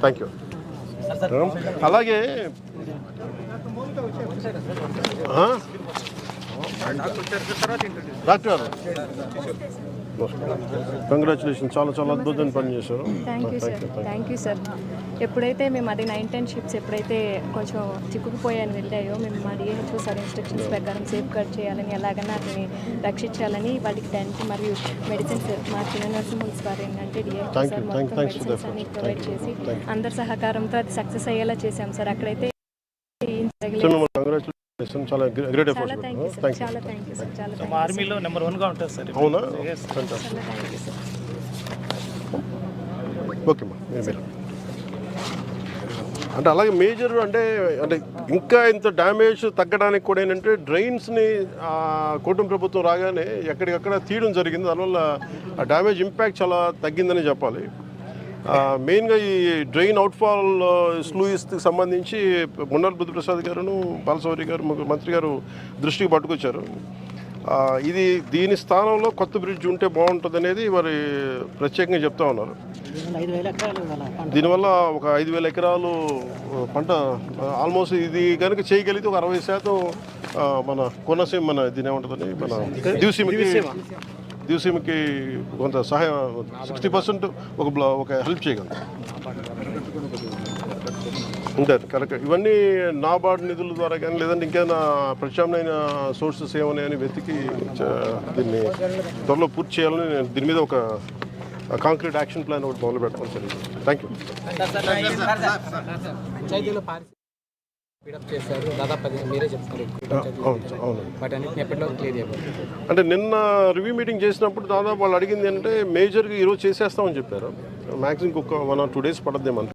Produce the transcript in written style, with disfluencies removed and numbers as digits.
Thank you. అలాగే doctor గారు congratulation, చాలా చాలా అద్భుతమైన పని చేశారు. Thank you sir. ఎప్పుడైతే మేము అది 9-10 షిప్స్ ఎప్పుడైతే కొంచెం చిక్కుకుపోయాని వెళ్ళాయో మేము మా డిహెచ్ఓ సార్ ఇన్స్ట్రక్షన్స్ ప్రకారం సేఫ్ గార్డ్ చేయాలని, ఎలాగైనా అతని రక్షించాలని వాటికి టెంట్ మరియు మెడిసిన్స్ మా చిన్న నర్సింహోమ్స్ వారు ఏంటంటే డిహెచ్ఓ సార్ మొత్తం మెడిసిన్స్ అన్ని ప్రొవైడ్ చేసి అందరి సహకారంతో అది సక్సెస్ అయ్యేలా చేశాం సార్. అక్కడైతే చాలా గ్రేట్ ఎఫర్ట్స్. చాలా థ్యాంక్ యూ సార్. చాలా మా ఆర్మీలో నెంబర్ 1గా ఉంటుంది సార్. అవునా? Thank you sir. ఓకే మా మీరు అంటే అలాగే మేజర్ అంటే ఇంకా ఇంత డ్యామేజ్ తగ్గడానికి కూడా ఏంటంటే డ్రైన్స్ని కూటమి ప్రభుత్వం రాగానే ఎక్కడికక్కడ తీయడం జరిగింది. దానివల్ల ఆ డ్యామేజ్ ఇంపాక్ట్ చాలా తగ్గిందని చెప్పాలి. మెయిన్గా ఈ డ్రైన్ అవుట్ఫాల్ స్లూయిస్కి సంబంధించి మున్నాల్ బుద్ధప్రసాద్ గారును బాలశౌరి గారు మంత్రి గారు దృష్టికి పట్టుకొచ్చారు. ఇది దీని స్థానంలో కొత్త బ్రిడ్జ్ ఉంటే బాగుంటుంది అనేది మరి ప్రత్యేకంగా చెప్తా ఉన్నారు. దీనివల్ల ఒక 5,000 ఎకరాలు పంట ఆల్మోస్ట్ ఇది కనుక చేయగలిగితే ఒక 60% మన కోనసీమ మన దీని ఏముంటుందని మన దివసీమకి కొంత సహాయం 60% ఒక హెల్ప్ చేయగలరు. ఉంటారు కరెక్ట్. ఇవన్నీ నాబార్డ్ నిధుల ద్వారా కానీ లేదంటే ఇంకేమైనా ప్రత్యామ్నాయ సోర్సెస్ ఏమన్నాయని వెతికి దీన్ని త్వరలో పూర్తి చేయాలని నేను దీని మీద ఒక కాంక్రీట్ యాక్షన్ ప్లాన్ ఒకటి మొదలు పెడతాను. సరే, థ్యాంక్ యూ. అంటే నిన్న రివ్యూ మీటింగ్ చేసినప్పుడు దాదాపు వాళ్ళు అడిగింది ఏంటంటే మేజర్గా ఈరోజు చేసేస్తామని చెప్పారు. మ్యాక్సిమం ఇంకొక 1 or 2 days పడద్దేమో.